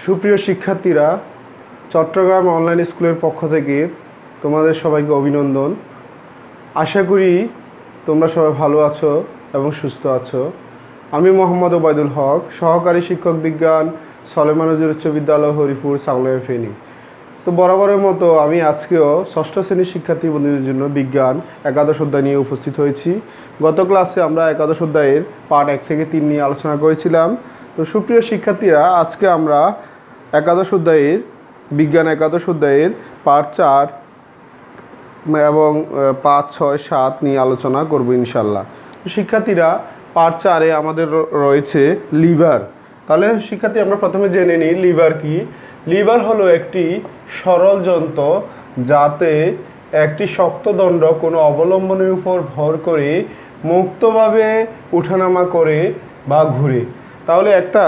সুপ্রিয় শিক্ষার্থীরা, চট্টগ্রাম অনলাইন স্কুলের পক্ষ থেকে তোমাদের সবাইকে অভিনন্দন। আশা করি তোমরা সবাই ভালো আছো এবং সুস্থ আছো। আমি মোহাম্মদ ওবায়দুল হক, সহকারী শিক্ষক বিজ্ঞান, সলেমান উচ্চ বিদ্যালয়, হরিপুর, সাংলাইয়া, ফেনী। তো বরাবরের মতো আমি আজকেও ষষ্ঠ শ্রেণীর শিক্ষার্থী বন্ধুদের জন্য বিজ্ঞান একাদশ অধ্যায় নিয়ে উপস্থিত হয়েছি। গত ক্লাসে আমরা একাদশ অধ্যায়ের পার্ট 1 থেকে 3 নিয়ে আলোচনা করেছিলাম। তো সুপ্রিয় শিক্ষার্থীরা, আজকে আমরা বিজ্ঞান একাদশ অধ্যায়ের পার্ট 4 এবং 5, 6, 7 নিয়ে আলোচনা করব ইনশাল্লাহ। শিক্ষার্থীরা, পার্ট 4-এ আমাদের রয়েছে লিভার। তাহলে শিক্ষার্থী, আমরা প্রথমে জেনে নিই লিভার কি। লিভার হলো একটি সরল যন্ত্র যাতে একটি শক্ত দণ্ড কোনো অবলম্বনের উপর ভর করে মুক্তভাবে ওঠানামা করে বা ঘুরে। তাহলে একটা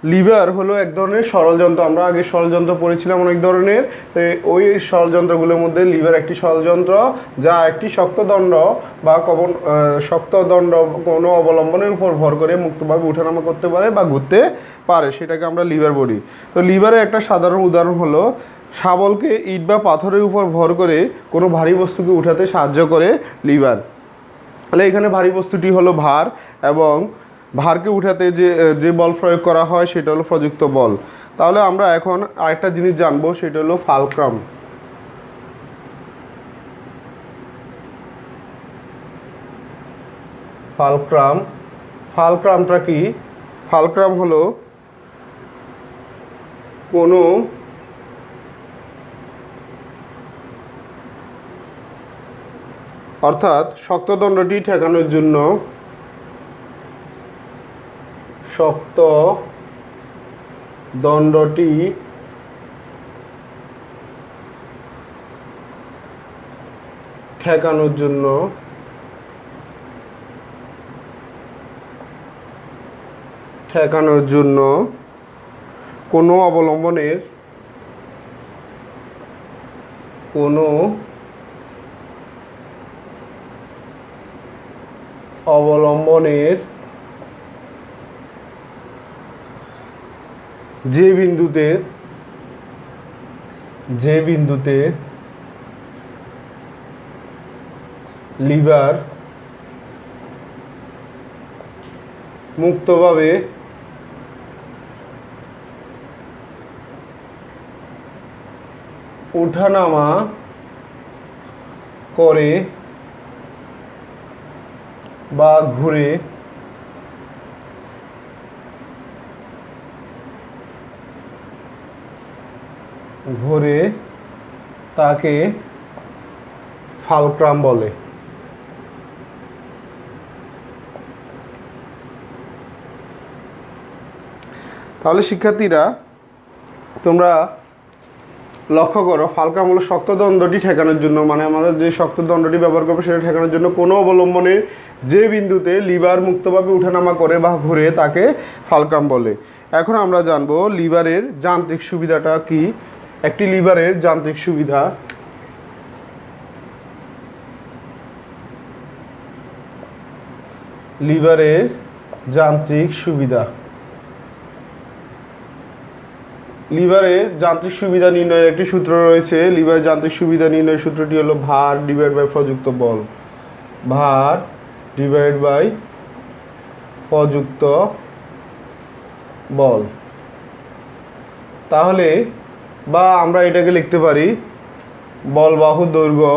লিভার হলো এক ধরনের সরল যন্ত্র। আমরা আগে সরল যন্ত্র পড়েছিলাম অনেক ধরনের। তো ওই সরল যন্ত্রগুলোর মধ্যে লিভার একটি সরল যন্ত্র, যা একটি শক্ত দণ্ড কোনো অবলম্বনের উপর ভর করে মুক্তভাবে ওঠানামা করতে পারে বা ঘুরতে পারে, সেটাকে আমরা লিভার বলি। তো লিভারের একটা সাধারণ উদাহরণ হলো শাবলকে ইট বা পাথরের উপর ভর করে কোনো ভারী বস্তুকে উঠাতে সাহায্য করে লিভার। তাহলে এখানে ভারী বস্তুটি হলো ভার, এবং ভারকে উঠাতে যে বল প্রয়োগ করা হয় সেটা হলো প্রযুক্ত বল। তাহলে আমরা এখন আরেকটা জিনিস জানবো, সেটা হলো ফালক্রাম। ফালক্রামটা কি? ফালক্রাম হলো কোনো অর্থাৎ শক্ত দণ্ডটি ঠেকানোর জন্য ঠেকানোর জন্য কোনো অবলম্বনের যে বিন্দুতে লিভার মুক্তভাবে ওঠানামা করে বা ঘুরে তাকে ফালক্রাম বলে। তাহলে শিক্ষার্থীরা, তোমরা লক্ষ্য করো, ফালক্রাম হলো শক্ত দণ্ডটি ঠেকানোর জন্য, মানে আমরা যে শক্ত দণ্ডটি ব্যবহার করবো সেটা ঠেকানোর জন্য কোনো অবলম্বনের যে বিন্দুতে লিভার মুক্তভাবে ওঠানামা করে বা ঘুরে তাকে ফালক্রাম বলে। এখন আমরা জানবো লিভারের যান্ত্রিক সুবিধাটা কি। একটি লিভারের যান্ত্রিক সুবিধা। লিভারের যান্ত্রিক সুবিধা নির্ণয়ের একটি সূত্র রয়েছে। লিভারের যান্ত্রিক সুবিধা নির্ণয়ের সূত্রটি হলো ভার ডিভাইড বাই প্রযুক্ত বল। তাহলে বা আমরা এটাকে লিখতে পারি বল বাহুর দৈর্ঘ্য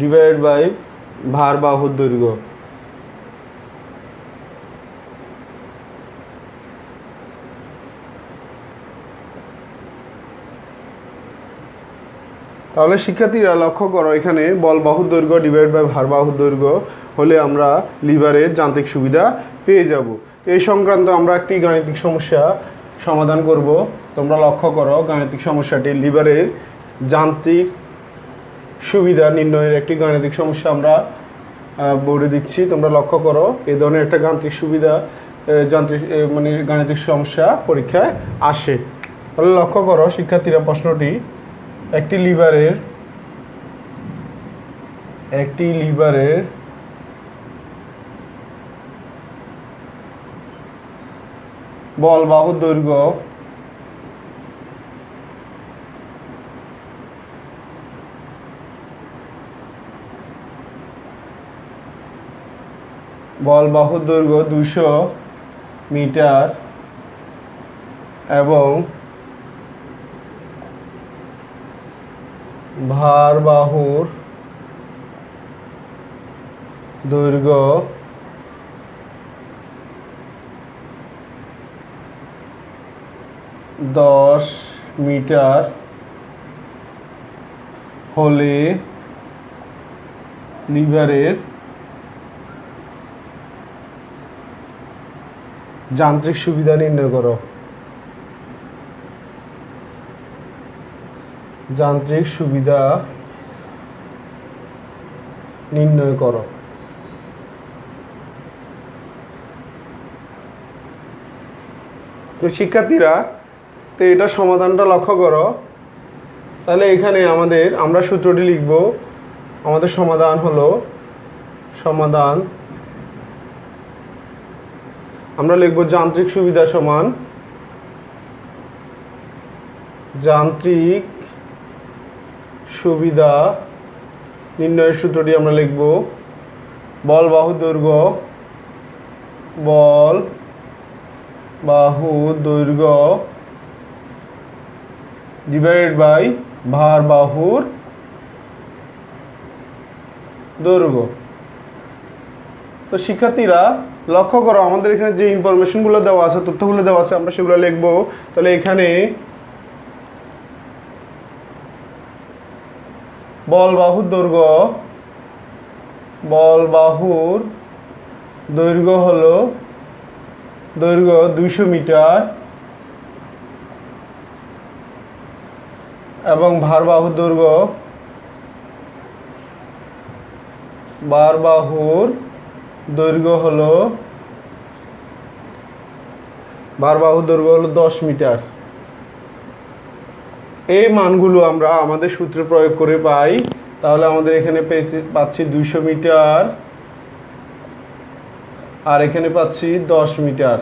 ডিভাইড বাই ভার বাহুর দৈর্ঘ্য। তাহলে শিক্ষার্থীরা লক্ষ্য করো, এখানে বল বাহুর দৈর্ঘ্য ডিভাইড বাই ভার বাহুর দৈর্ঘ্য হলে আমরা লিভারের যান্ত্রিক সুবিধা পেয়ে যাব। এই সংক্রান্ত আমরা একটি গাণিতিক সমস্যা সমাধান করব। তোমরা লক্ষ্য করো, গাণিতিক সমস্যাটি লিভারের যান্ত্রিক সুবিধা নির্ণয়ের একটি গাণিতিক সমস্যা আমরা বোর্ডে দিচ্ছি। তোমরা লক্ষ্য করো, এই ধরনের একটা গাণিতিক সমস্যা পরীক্ষায় আসে। তাহলে লক্ষ্য করো শিক্ষার্থীরা, প্রশ্নটি একটি লিভারের একটি লিভারের বল বাহুর দৈর্ঘ্য বল বাহুর দৈর্ঘ্য 200 মিটার এবং ভার বাহুর দৈর্ঘ্য 10 মিটার হলে লিভারের যান্ত্রিক সুবিধা নির্ণয় করো। যান্ত্রিক সুবিধা নির্ণয় করো। তো শিক্ষার্থীরা, তো এটা সমাধানটা লক্ষ্য করো। তাহলে এখানে আমরা সূত্রটি লিখব। আমাদের সমাধান হলো আমরা লিখব যান্ত্রিক সুবিধা সমান যান্ত্রিক সুবিধা নির্ণয়ের সূত্রটি আমরা লিখব বল বাহু দৈর্ঘ্য ডিভাইডেড বাই ভার বাহুর দৈর্ঘ্য। তো শিক্ষার্থীরা লক্ষ্য করো, আমাদের এখানে যে ইনফরমেশনগুলো দেওয়া আছে, তথ্যগুলো দেওয়া আছে, আমরা সেগুলো লিখব। তাহলে এখানে বল বাহুর দৈর্ঘ্য হলো 200 মিটার এবং ভার বাহুর দৈর্ঘ্য হলো 10 মিটার। এই মানগুলো আমরা আমাদের সূত্রে প্রয়োগ করে পাই। তাহলে আমাদের এখানে পাচ্ছি 200 মিটার আর এখানে পাচ্ছি 10 মিটার।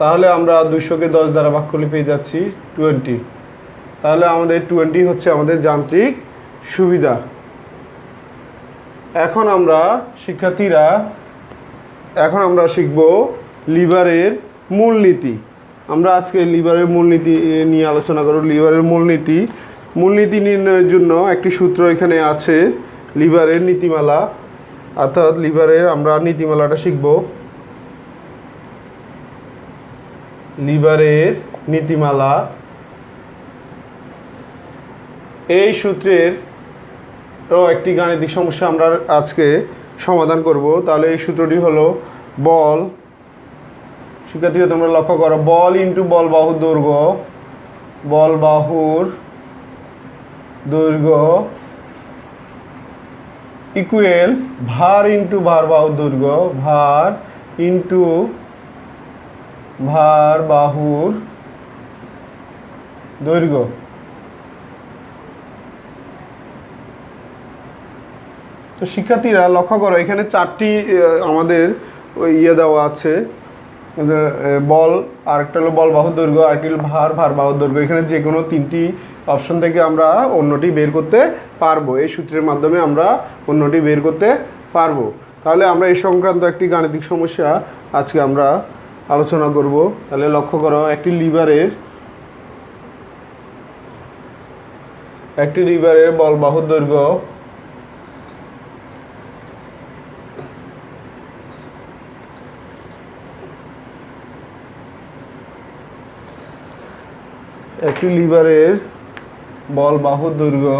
তাহলে আমরা 200কে 10 দ্বারা ভাগ করলে পেয়ে যাচ্ছি 20। তাহলে আমাদের 20 হচ্ছে আমাদের যান্ত্রিক সুবিধা। এখন আমরা শিখব লিভারের মূলনীতি। আমরা আজকে লিভারের মূলনীতি নিয়ে আলোচনা করব। লিভারের মূলনীতি নির্ণয়ের জন্য একটি সূত্র এখানে আছে, লিভারের নীতিমালা। অর্থাৎ লিভারের আমরা নীতিমালাটা শিখব। লিভারের নীতিমালা, এই সূত্রের একটি গাণিতিক সমস্যা আমরা আজকে সমাধান করব। তাহলে এই সূত্রটি হলো বল, শিক্ষার্থীরা তোমরা লক্ষ্য করো, বল ইন্টু বল বাহুর দৈর্ঘ্য ইকুয়াল ভার ইন্টু ভার বাহুর দৈর্ঘ্য, ভার ইন্টু ভার বাহুর দৈর্ঘ্য। তো শিক্ষার্থীরা লক্ষ্য করো, এখানে 4টি আমাদের দেওয়া আছে, বল, আরেকটা হলো বল বাহুর দৈর্ঘ্য, আরেকটি হলো ভার বাহুর দৈর্ঘ্য। এখানে যে কোনো 3টি অপশন থেকে আমরা অন্যটি বের করতে পারবো। এই সূত্রের মাধ্যমে আমরা অন্যটি বের করতে পারবো। তাহলে আমরা এই সংক্রান্ত একটি গাণিতিক সমস্যা আজকে আমরা আলোচনা করব। তাহলে লক্ষ্য করো, একটি লিভারের বল বাহুর দৈর্ঘ্য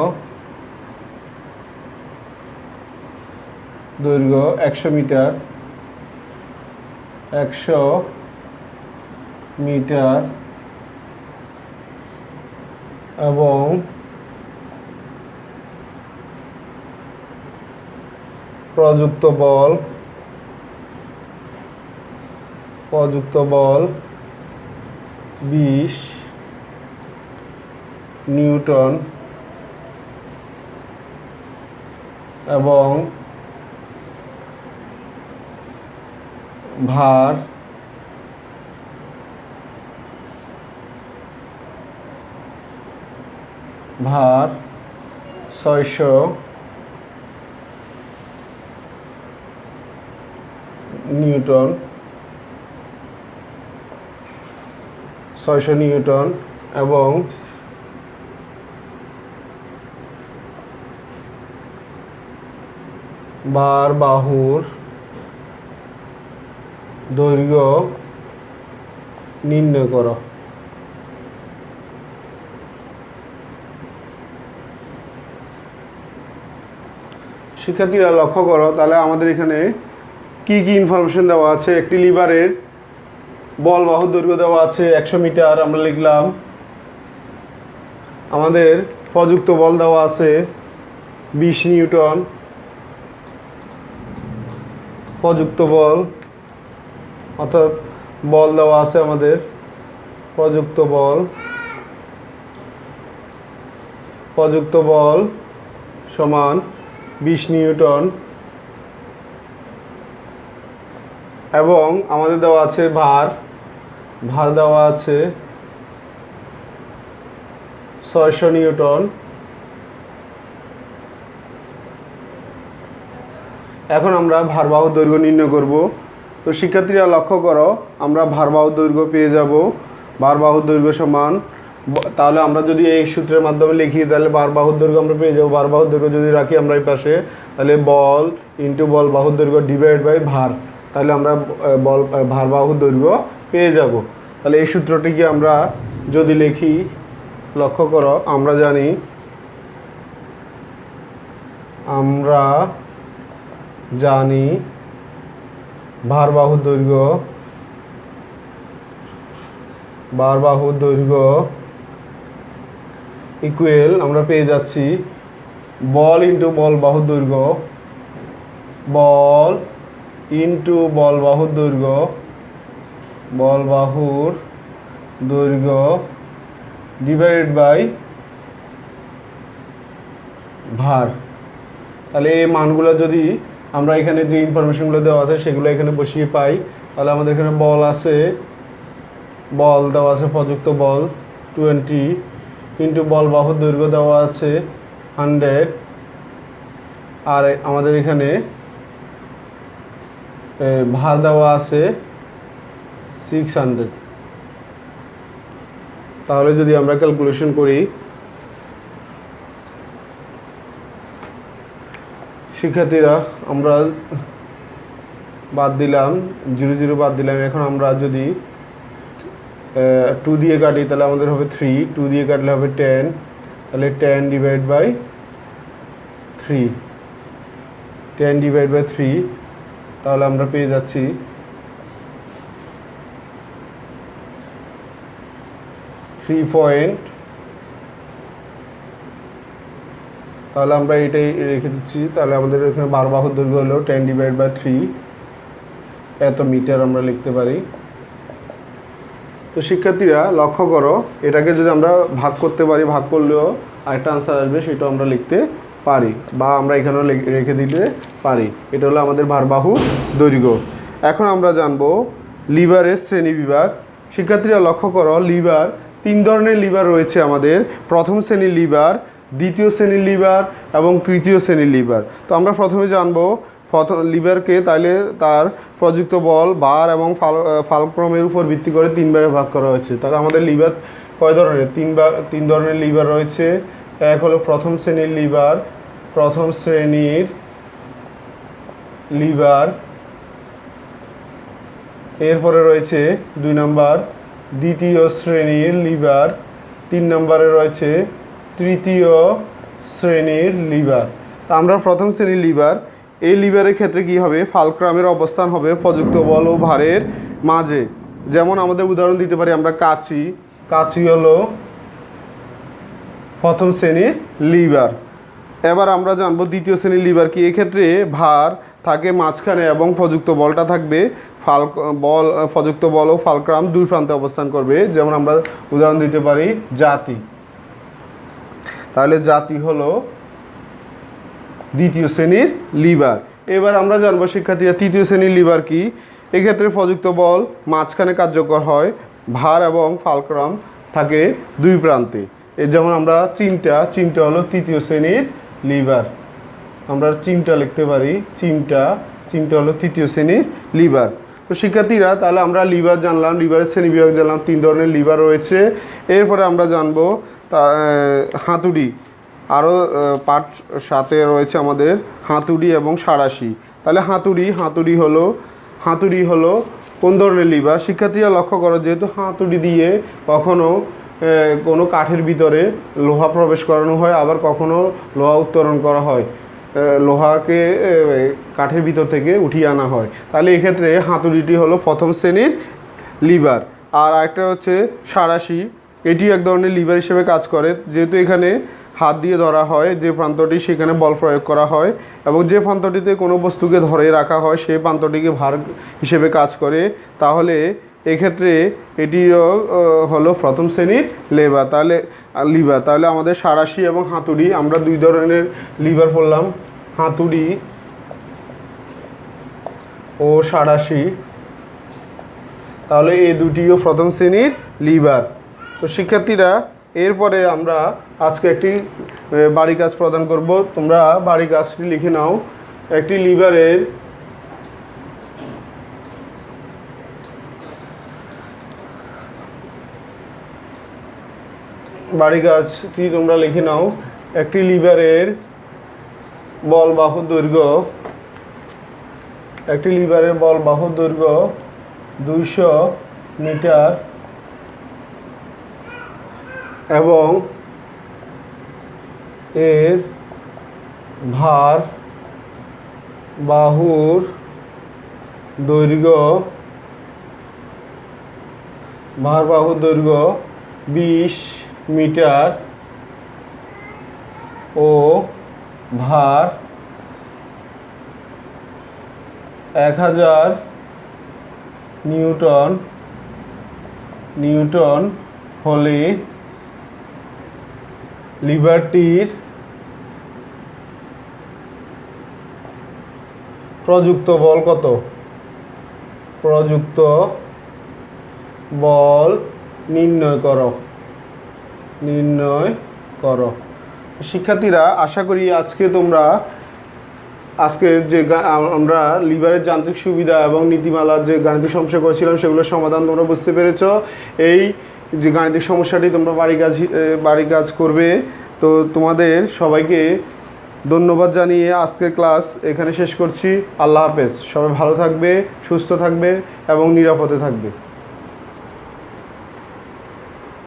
দৈর্ঘ্য 100 মিটার এবং প্রযুক্ত বল 20 নিউটন এবং ভার ভার 600 নিউটন 600 নিউটন এবং বার বাহুর দৈর্ঘ্য নির্ণয় করো। শিক্ষার্থীরা লক্ষ্য করো, তাহলে আমাদের এখানে কি কি ইনফরমেশন দেওয়া আছে। একটি লিভারের বল বাহুর দৈর্ঘ্য দেওয়া আছে 100 মিটার, আমরা লিখলাম। আমাদের প্রযুক্ত বল দেওয়া আছে 20 নিউটন, প্রযুক্ত বল অর্থাৎ বল দেওয়া আছে আমাদের প্রযুক্ত বল সমান 20 নিউটন এবং আমাদের দেওয়া আছে ভার দেওয়া আছে 600 নিউটন। এখন আমরা ভারবাহুর দৈর্ঘ্য নির্ণয় করব। তো শিক্ষার্থীরা লক্ষ্য করো, আমরা ভারবাহুর দৈর্ঘ্য পেয়ে যাব। ভারবাহুর দৈর্ঘ্য সমান, তাহলে আমরা যদি এই সূত্রের মাধ্যমে লিখি তাহলে ভারবাহুর দৈর্ঘ্য আমরা পেয়ে যাব। ভারবাহুর দৈর্ঘ্য যদি রাখি আমরা এই পাশে, তাহলে বল ইন্টু বল বাহুর দৈর্ঘ্য ডিভাইড বাই ভার, তাহলে আমরা ভারবাহুর দৈর্ঘ্য পেয়ে যাব। তাহলে এই সূত্রটিকে আমরা যদি লিখি, লক্ষ্য করো, আমরা জানি ভারবাহুর দৈর্ঘ্য ইকুয়াল আমরা পেয়ে যাচ্ছি বল ইন্টু বল বাহুর দৈর্ঘ্য, বল ইন্টু বল বাহুর দৈর্ঘ্য ডিভাইডেড বাই ভার। তাহলে এই মানগুলো যদি আমরা এখানে যে ইনফরমেশনগুলো দেওয়া আছে সেগুলো এখানে বসিয়ে পাই, তাহলে আমাদের এখানে বল দেওয়া আছে প্রযুক্ত বল 20 ইন্টু বল বাহুর দৈর্ঘ্য দেওয়া আছে 100 আর আমাদের এখানে ভার দেওয়া আছে 600। তাহলে যদি আমরা ক্যালকুলেশন করি, শিক্ষার্থীরা আমরা বাদ দিলাম 0 বাদ দিলাম। এখন আমরা যদি 2 দিয়ে কাটি তাহলে আমাদের হবে 3, 2 দিয়ে কাটলে হবে 10, তাহলে 10 ডিভাইড বাই 3, তাহলে আমরা পেয়ে যাচ্ছি 3 পয়েন্ট। তাহলে আমরা এটাই রেখে দিচ্ছি। তাহলে আমাদের এখানে ভারবাহুর দৈর্ঘ্য হলো 10 ডিভাইড বাই 3 এত মিটার আমরা লিখতে পারি। তো শিক্ষার্থীরা লক্ষ্য করো, এটাকে যদি আমরা ভাগ করতে পারি, ভাগ করলেও আরেকটা আনসার আসবে, সেটা আমরা লিখতে পারি বা আমরা এখানেও রেখে দিতে পারি। এটা হলো আমাদের ভারবাহু দৈর্ঘ্য। এখন আমরা জানবো লিভারের শ্রেণীবিভাগ। শিক্ষার্থীরা লক্ষ্য করো, লিভার 3 ধরনের লিভার রয়েছে আমাদের। প্রথম শ্রেণীর লিভার, দ্বিতীয় শ্রেণীর লিভার এবং তৃতীয় শ্রেণীর লিভার। তো আমরা প্রথমে জানবো প্রথম লিভারকে, তাইলে তার প্রযুক্ত বল, ভার এবং ফালক্রমের উপর ভিত্তি করে 3 ভাগে ভাগ করা হয়েছে। তাহলে আমাদের লিভার কয় ধরনের? 3 ধরনের লিভার রয়েছে। এক হলো প্রথম শ্রেণীর লিভার, এরপরে রয়েছে 2 নম্বর দ্বিতীয় শ্রেণীর লিভার, 3 নম্বরে রয়েছে তৃতীয় শ্রেণীর লিভার। আমরা প্রথম শ্রেণীর লিভার, এই লিভারের ক্ষেত্রে কি হবে? ফালক্রামের অবস্থান হবে প্রযুক্ত বল ও ভারের মাঝে। যেমন আমাদের উদাহরণ দিতে পারি আমরা কাঁচি হলো প্রথম শ্রেণীর লিভার। এবার আমরা জানবো দ্বিতীয় শ্রেণীর লিভার কি। এক্ষেত্রে ভার থাকে মাঝখানে এবং প্রযুক্ত বলটা থাকবে প্রযুক্ত বল ও ফালক্রাম 2 প্রান্তে অবস্থান করবে। যেমন আমরা উদাহরণ দিতে পারি জাতি। তাহলে জাতি হলো দ্বিতীয় শ্রেণীর লিভার। এবার আমরা জানবো শিক্ষার্থীরা তৃতীয় শ্রেণীর লিভার কি। এক্ষেত্রে প্রযুক্ত বল মাঝখানে কার্যকর হয়, ভার এবং ফালক্রাম থাকে দুই প্রান্তে। যেমন আমরা চিমটা হলো তৃতীয় শ্রেণীর লিভার। আমরা চিমটা লিখতে পারি, চিমটা হলো তৃতীয় শ্রেণীর লিভার। তো শিক্ষার্থীরা তাহলে আমরা লিভার জানলাম, লিভারের শ্রেণীবিভাগ জানলাম, 3 ধরনের লিভার রয়েছে। এরপরে আমরা জানবো হাতুড়ি। আরও পার্ট সাথে রয়েছে আমাদের হাতুড়ি এবং সাঁড়াশি। তাহলে হাতুড়ি হলো কোন ধরনের লিভার? শিক্ষার্থীরা লক্ষ্য করো, যেহেতু হাতুড়ি দিয়ে কখনো কোনো কাঠের ভিতরে লোহা প্রবেশ করানো হয়, আবার কখনো লোহা উত্তোলন করা হয়, লোহাকে কাঠের ভিতর থেকে উঠিয়ে আনা হয়। তাহলে এক্ষেত্রে হাতুড়িটি হলো প্রথম শ্রেণীর লিভার। আর আরেকটা হচ্ছে সাঁড়াশি, এটি এক ধরনের লিভার হিসেবে কাজ করে। যেহেতু এখানে হাত দিয়ে ধরা হয় যে প্রান্তটি, সেখানে বল প্রয়োগ করা হয়, এবং যে প্রান্তটিতে কোনো বস্তুকে ধরে রাখা হয় সেই প্রান্তটিকে ভার হিসেবে কাজ করে। তাহলে এক্ষেত্রে এটিও হলো প্রথম শ্রেণীর লিভার। তাহলে আমাদের সাঁড়াশি এবং হাতুড়ি, আমরা 2 ধরনের লিভার পড়লাম, হাতুড়ি ও সাঁড়াশি। তাহলে এই দুটিও প্রথম শ্রেণীর লিভার। তো শিক্ষার্থীরা এরপরে আমরা আজকে একটি বাড়ি কাজ প্রদান করব। তোমরা বাড়ি কাজটি লিখে নাও। একটি লিভারের বাড়ি কাজটি তোমরা লিখে নাও। একটি লিভারের বল বাহু দৈর্ঘ্য, 200 মিটার এবং এর ভার বাহুর দৈর্ঘ্য 20 মিটার ও ভার 1000 নিউটন হলে লিভারটির প্রযুক্ত বল কত? প্রযুক্ত বল নির্ণয় করো। শিক্ষার্থীরা আশা করি আজকে যে আমরা লিভারের যান্ত্রিক সুবিধা এবং নীতিমালার যে গাণিতিক সমস্যা করেছিলাম সেগুলোর সমাধান তোমরা বুঝতে পেরেছো। এই যে গাণিতিক সমস্যাটি তোমরা বাড়ি কাজ করবে। তো তোমাদের সবাইকে ধন্যবাদ জানিয়ে আজকের ক্লাস এখানে শেষ করছি। আল্লাহ হাফেজ। সবাই ভালো থাকবে, সুস্থ থাকবে এবং নিরাপদে থাকবে।